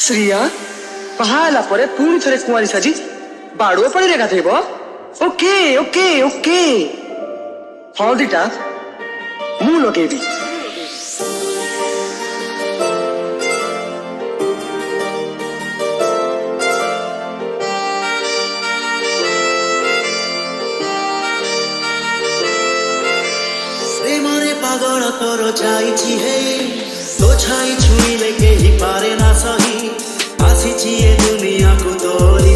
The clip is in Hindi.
श्रिया बाहा परे पुणी थे कुआरी साजी बाड़ुआ पानी गाधेब। ओके ओके ओके हलदीटा मु लगेबी। प्रेमरे पागल तोर जाइछि हे तो छाई छुईले केही पारे ना सही आसिछि ए दुनिया को तोरी